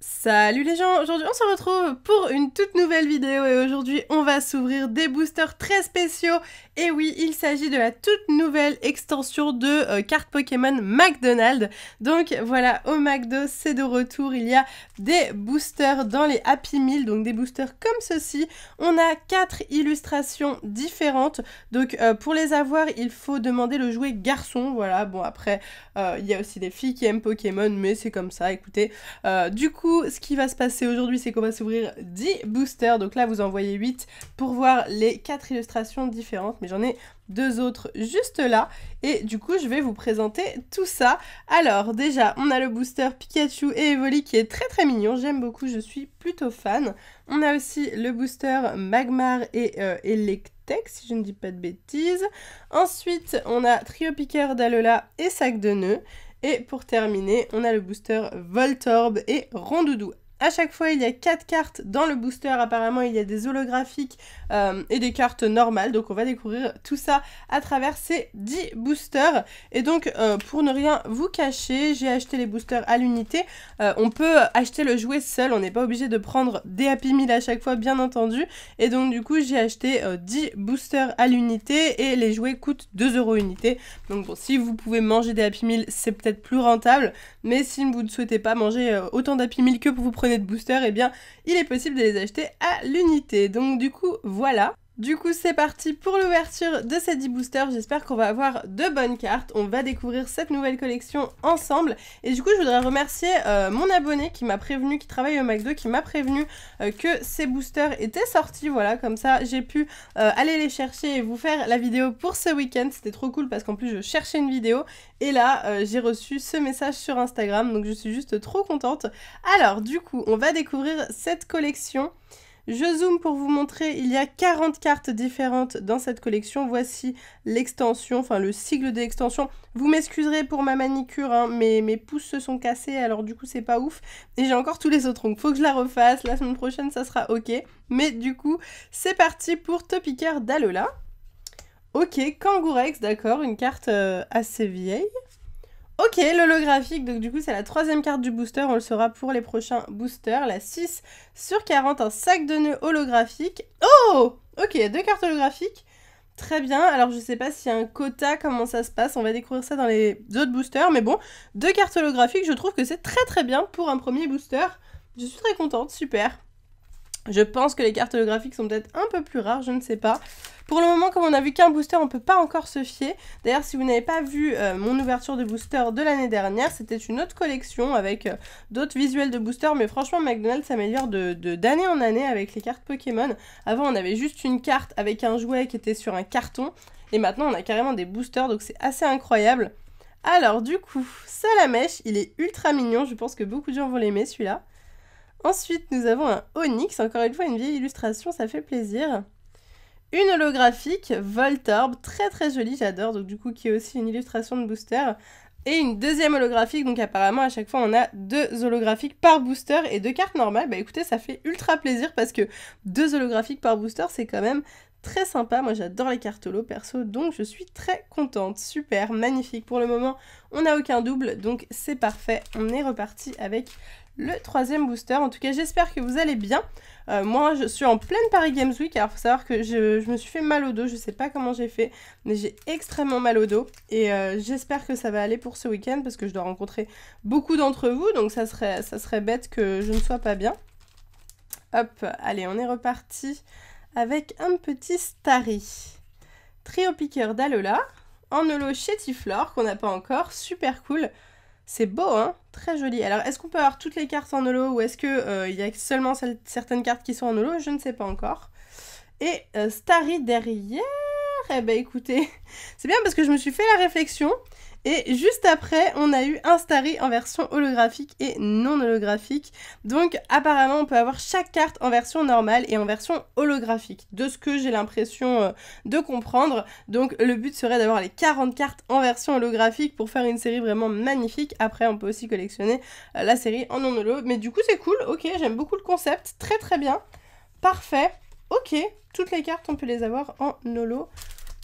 Salut les gens, aujourd'hui on se retrouve pour une toute nouvelle vidéo et aujourd'hui on va s'ouvrir des boosters très spéciaux. Et oui, il s'agit de la toute nouvelle extension de cartes Pokémon McDonald's. Donc voilà, au McDo c'est de retour, il y a des boosters dans les Happy Meal, donc des boosters comme ceci. On a 4 illustrations différentes, donc pour les avoir il faut demander le jouet garçon, voilà. Bon après il y a aussi des filles qui aiment Pokémon mais c'est comme ça, écoutez. Du coup, ce qui va se passer aujourd'hui, c'est qu'on va s'ouvrir 10 boosters. Donc là, vous en voyez 8 pour voir les 4 illustrations différentes. Mais j'en ai 2 autres juste là. Et du coup, je vais vous présenter tout ça. Alors, déjà, on a le booster Pikachu et Evoli qui est très très mignon. J'aime beaucoup, je suis plutôt fan. On a aussi le booster Magmar et Electek, si je ne dis pas de bêtises. Ensuite, on a Trio Piqueur d'Alola et Sac de Nœuds. Et pour terminer, on a le booster Voltorb et Rondoudou. À chaque fois, il y a 4 cartes dans le booster. Apparemment, il y a des holographiques et des cartes normales. Donc, on va découvrir tout ça à travers ces 10 boosters. Et donc, pour ne rien vous cacher, j'ai acheté les boosters à l'unité. On peut acheter le jouet seul. On n'est pas obligé de prendre des Happy Meal à chaque fois, bien entendu. Et donc, du coup, j'ai acheté 10 boosters à l'unité et les jouets coûtent 2 € unité. Donc, bon, si vous pouvez manger des Happy Meal, c'est peut-être plus rentable. Mais si vous ne souhaitez pas manger autant d'Happy Meal que vous prenez de booster, eh bien il est possible de les acheter à l'unité. Donc du coup voilà. Du coup c'est parti pour l'ouverture de ces 10 boosters, j'espère qu'on va avoir de bonnes cartes, on va découvrir cette nouvelle collection ensemble. Et du coup je voudrais remercier mon abonné qui m'a prévenu, qui travaille au McDo, qui m'a prévenu que ces boosters étaient sortis, voilà, comme ça j'ai pu aller les chercher et vous faire la vidéo pour ce week-end. C'était trop cool parce qu'en plus je cherchais une vidéo et là j'ai reçu ce message sur Instagram, donc je suis juste trop contente. Alors du coup on va découvrir cette collection. Je zoome pour vous montrer, il y a 40 cartes différentes dans cette collection. Voici l'extension, enfin le sigle de l'extension. Vous m'excuserez pour ma manicure, hein, mes pouces se sont cassés, alors du coup c'est pas ouf. Et j'ai encore tous les autres, donc faut que je la refasse. La semaine prochaine ça sera ok. Mais du coup, c'est parti pour Topiqueur d'Alola. Ok, Kangourex, d'accord, une carte assez vieille. Ok, l'holographique, donc du coup c'est la 3e carte du booster, on le saura pour les prochains boosters. La 6 sur 40, un sac de nœuds holographique. Oh, ok, 2 cartes holographiques. Très bien, alors je sais pas s'il y a un quota, comment ça se passe, on va découvrir ça dans les autres boosters. Mais bon, 2 cartes holographiques, je trouve que c'est très très bien pour un premier booster. Je suis très contente, super. Je pense que les cartes holographiques sont peut-être un peu plus rares, je ne sais pas. Pour le moment, comme on n'a vu qu'un booster, on ne peut pas encore se fier. D'ailleurs, si vous n'avez pas vu mon ouverture de booster de l'année dernière, c'était une autre collection avec d'autres visuels de booster. Mais franchement, McDonald's s'améliore d'année en année avec les cartes Pokémon. Avant, on avait juste une carte avec un jouet qui était sur un carton. Et maintenant, on a carrément des boosters, donc c'est assez incroyable. Alors, du coup, Salamèche, il est ultra mignon. Je pense que beaucoup de gens vont l'aimer, celui-là. Ensuite, nous avons un Onyx, encore une fois une vieille illustration, ça fait plaisir. Une holographique, Voltorb, très très jolie, j'adore, donc du coup qui est aussi une illustration de booster. Et une deuxième holographique, donc apparemment à chaque fois on a 2 holographiques par booster et 2 cartes normales. Bah écoutez, ça fait ultra plaisir parce que 2 holographiques par booster c'est quand même très sympa. Moi j'adore les cartes holo perso, donc je suis très contente. Super, magnifique. Pour le moment on n'a aucun double, donc c'est parfait. On est reparti avec le 3e booster. En tout cas j'espère que vous allez bien. Moi je suis en pleine Paris Games Week, alors faut savoir que je me suis fait mal au dos, je sais pas comment j'ai fait, mais j'ai extrêmement mal au dos et j'espère que ça va aller pour ce week-end parce que je dois rencontrer beaucoup d'entre vous, donc ça serait bête que je ne sois pas bien. Hop, allez, on est reparti avec un petit Starry. Trio Piqueur d'Alola, en holo Chétiflore qu'on n'a pas encore, super cool. C'est beau, hein? Très joli. Alors, est-ce qu'on peut avoir toutes les cartes en holo ou est-ce qu'il y a seulement certaines cartes qui sont en holo? Je ne sais pas encore. Et Starry derrière, eh ben écoutez, c'est bien parce que je me suis fait la réflexion. Et juste après, on a eu un Starry en version holographique et non holographique. Donc apparemment, on peut avoir chaque carte en version normale et en version holographique, de ce que j'ai l'impression de comprendre. Donc le but serait d'avoir les 40 cartes en version holographique pour faire une série vraiment magnifique. Après, on peut aussi collectionner la série en non holo. Mais du coup, c'est cool. Ok, j'aime beaucoup le concept. Très très bien. Parfait. Ok, toutes les cartes, on peut les avoir en holo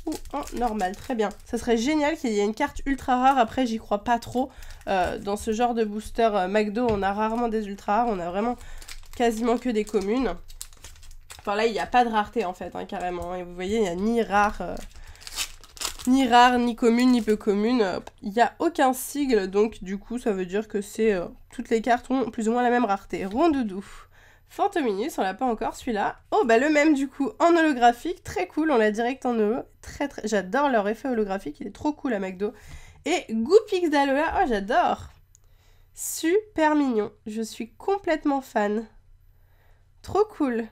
ou en normal, très bien. Ça serait génial qu'il y ait une carte ultra rare, après j'y crois pas trop. Dans ce genre de booster McDo, on a rarement des ultra rares, on a vraiment quasiment que des communes. Enfin là, il n'y a pas de rareté en fait, hein, carrément. Et vous voyez, il n'y a ni rare, ni commune, ni peu commune. Il n'y a aucun sigle, donc du coup, ça veut dire que c'est toutes les cartes ont plus ou moins la même rareté. Rondoudou. Fantominus, on l'a pas encore celui-là. Oh bah le même du coup en holographique, très cool, on l'a direct en holo. J'adore leur effet holographique, il est trop cool à McDo. Et Goopix d'Alola, oh j'adore. Super mignon, je suis complètement fan. Trop cool.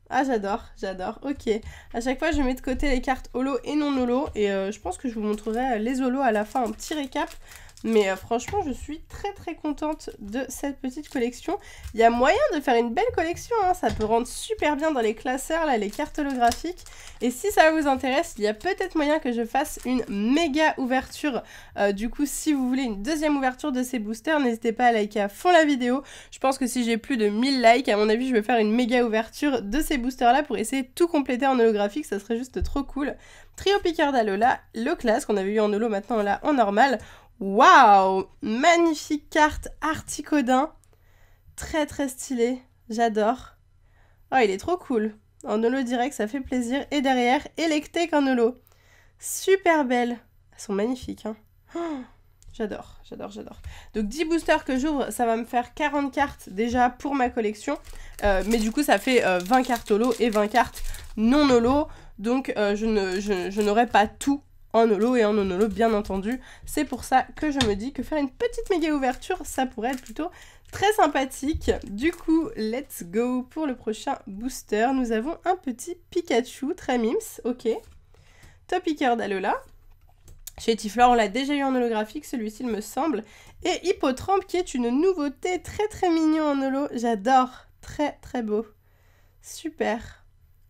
Ah j'adore, ok. À chaque fois je mets de côté les cartes holo et non holo et je pense que je vous montrerai les holos à la fin, un petit récap. Mais franchement je suis très contente de cette petite collection. Il y a moyen de faire une belle collection, hein. Ça peut rendre super bien dans les classeurs là, les cartes holographiques. Et si ça vous intéresse, il y a peut-être moyen que je fasse une méga ouverture. Du coup si vous voulez une deuxième ouverture de ces boosters, n'hésitez pas à liker à fond la vidéo. Je pense que si j'ai plus de 1000 likes, à mon avis je vais faire une méga ouverture de ces boosters là pour essayer de tout compléter en holographique, ça serait juste trop cool. Trio Piqueur d'Alola, le classe qu'on avait eu en holo, maintenant là en normal. Waouh! Magnifique carte Articodin. Très stylé. J'adore. Oh, il est trop cool. En holo direct, ça fait plaisir. Et derrière, Electek en holo. Super belle. Elles sont magnifiques, hein. Oh, j'adore. Donc 10 boosters que j'ouvre, ça va me faire 40 cartes déjà pour ma collection. Mais du coup, ça fait 20 cartes holo et 20 cartes non holo. Donc je n'aurai pas tout en holo et en non holo bien entendu. C'est pour ça que je me dis que faire une petite méga ouverture, ça pourrait être plutôt très sympathique. Du coup, let's go pour le prochain booster. Nous avons un petit Pikachu, très mims, ok. Topiqueur d'Alola. Chez Tiflor, on l'a déjà eu en holographique, celui-ci il me semble. Et Hippotrampe qui est une nouveauté très mignon en holo. J'adore, très beau. Super.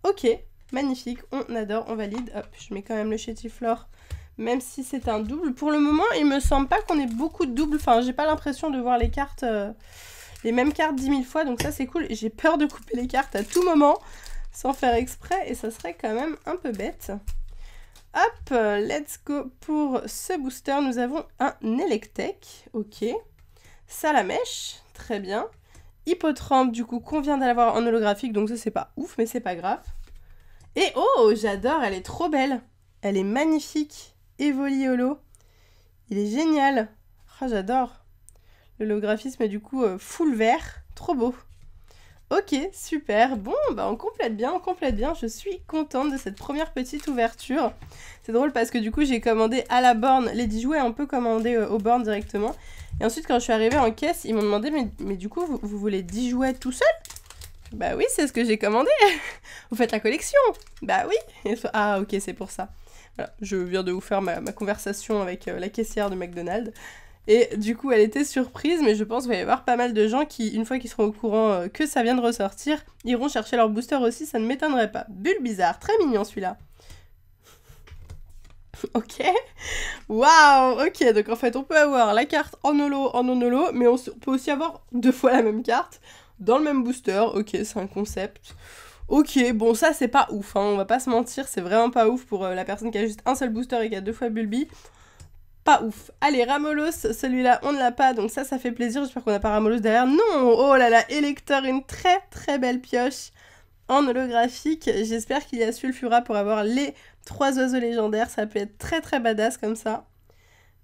Ok. Magnifique, on adore, on valide. Hop, je mets quand même le Chétiflore, même si c'est un double. Pour le moment, il me semble pas qu'on ait beaucoup de doubles. Enfin, j'ai pas l'impression de voir les cartes, les mêmes cartes 10 000 fois. Donc ça, c'est cool. J'ai peur de couper les cartes à tout moment, sans faire exprès. Et ça serait quand même un peu bête. Hop, let's go pour ce booster. Nous avons un Electek, ok. Salamèche, très bien. Hippotrampe, du coup, qu'on vient d'avoir en holographique. Donc ça, c'est pas ouf, mais c'est pas grave. Et oh, j'adore, elle est trop belle. Elle est magnifique. Evoli holo. Il est génial. Oh, j'adore. L'holographisme est du coup full vert. Trop beau. Ok, super. Bon, bah on complète bien. Je suis contente de cette première petite ouverture. C'est drôle parce que du coup, j'ai commandé à la borne les 10 jouets, on peut commander aux bornes directement. Et ensuite, quand je suis arrivée en caisse, ils m'ont demandé, mais du coup, vous voulez 10 jouets tout seul ? Bah oui, c'est ce que j'ai commandé. Vous faites la collection. Bah oui. Ah ok, c'est pour ça. Voilà, je viens de vous faire ma conversation avec la caissière de McDonald's. Et du coup, elle était surprise, mais je pense qu'il va y avoir pas mal de gens qui, une fois qu'ils seront au courant que ça vient de ressortir, iront chercher leur booster aussi, ça ne m'étonnerait pas. Bulle bizarre, très mignon celui-là. Ok. Waouh. Ok, donc en fait, on peut avoir la carte en holo, en non holo, mais on peut aussi avoir 2 fois la même carte. Dans le même booster, ok, c'est un concept. Ok, bon ça c'est pas ouf, hein, on va pas se mentir, c'est vraiment pas ouf pour la personne qui a juste un seul booster et qui a 2 fois Bulbi. Pas ouf. Allez, Ramolos, celui-là on ne l'a pas, donc ça fait plaisir, j'espère qu'on n'a pas Ramolos derrière. Non, oh là là, Elector, une très belle pioche en holographique. J'espère qu'il y a Sulfura pour avoir les 3 oiseaux légendaires, ça peut être très badass comme ça.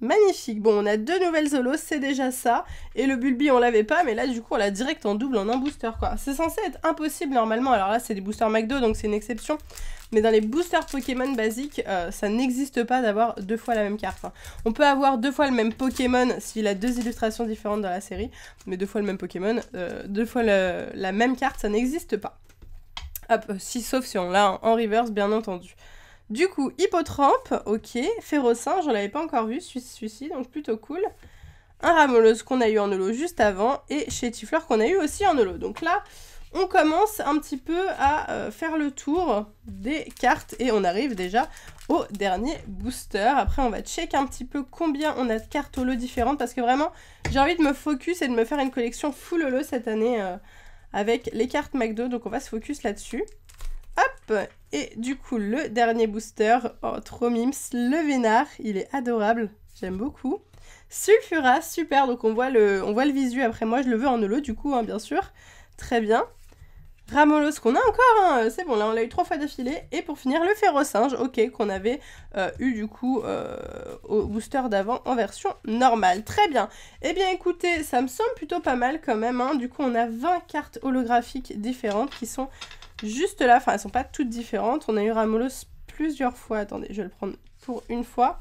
Magnifique. Bon, on a 2 nouvelles holos, c'est déjà ça. Et le Bulbi, on l'avait pas, mais là, du coup, on l'a direct en double en un booster, quoi. C'est censé être impossible, normalement. Alors là, c'est des boosters McDo, donc c'est une exception. Mais dans les boosters Pokémon basiques, ça n'existe pas d'avoir 2 fois la même carte. Hein. On peut avoir 2 fois le même Pokémon s'il a 2 illustrations différentes dans la série. Mais 2 fois le même Pokémon, 2 fois la même carte, ça n'existe pas. Hop, sauf si on l'a en reverse, bien entendu. Du coup, Hippotrampe, ok. Férocinge, on l'avait pas encore vu, celui-ci, donc plutôt cool. Un Ramolos qu'on a eu en holo juste avant, et Chétifleur qu'on a eu aussi en holo. Donc là, on commence un petit peu à faire le tour des cartes, et on arrive déjà au dernier booster. Après, on va check un petit peu combien on a de cartes holo différentes, parce que vraiment, j'ai envie de me focus et de me faire une collection full holo cette année avec les cartes McDo, donc on va se focus là-dessus. Hop, et du coup, le dernier booster, oh, trop mims, le Vénard, il est adorable, j'aime beaucoup. Sulfura, super, donc on voit le visu. Après moi je le veux en holo du coup, hein, bien sûr. Très bien. Ramolos qu'on a encore, hein, c'est bon, là on l'a eu 3 fois d'affilée. Et pour finir, le Ferrosinge, ok, qu'on avait eu du coup au booster d'avant en version normale. Très bien. Eh bien écoutez, ça me semble plutôt pas mal quand même, hein. Du coup on a 20 cartes holographiques différentes qui sont juste là. Enfin, elles sont pas toutes différentes. On a eu Ramolos plusieurs fois. Attendez, je vais le prendre pour une fois.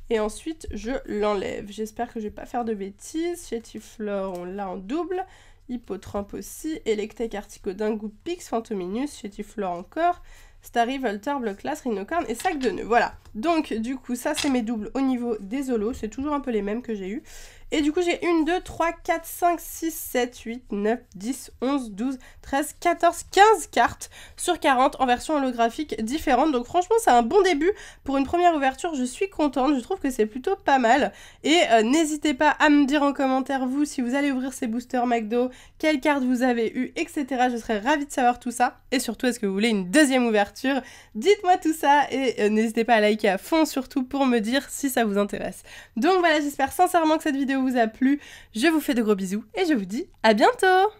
Et ensuite, je l'enlève. J'espère que je vais pas faire de bêtises. Chétiflore, on l'a en double. Hippotrampe aussi, Electek, Articodin, Goupix, Phantominus, Chétiflore encore, Starry, Voltor, Blocklas, Rhinocorn et Sac de nœuds. Voilà, donc du coup ça c'est mes doubles au niveau des holos, c'est toujours un peu les mêmes que j'ai eu. Et du coup j'ai 1, 2, 3, 4, 5, 6, 7, 8, 9, 10, 11, 12, 13, 14, 15 cartes sur 40 en version holographique différente. Donc franchement c'est un bon début pour une première ouverture, je suis contente, je trouve que c'est plutôt pas mal. Et n'hésitez pas à me dire en commentaire vous si vous allez ouvrir ces boosters McDo, quelles cartes vous avez eues, etc. Je serais ravie de savoir tout ça. Et surtout est-ce que vous voulez une deuxième ouverture? Dites-moi tout ça et n'hésitez pas à liker à fond surtout pour me dire si ça vous intéresse. Donc voilà, j'espère sincèrement que cette vidéo vous a plu. Je vous fais de gros bisous et je vous dis à bientôt!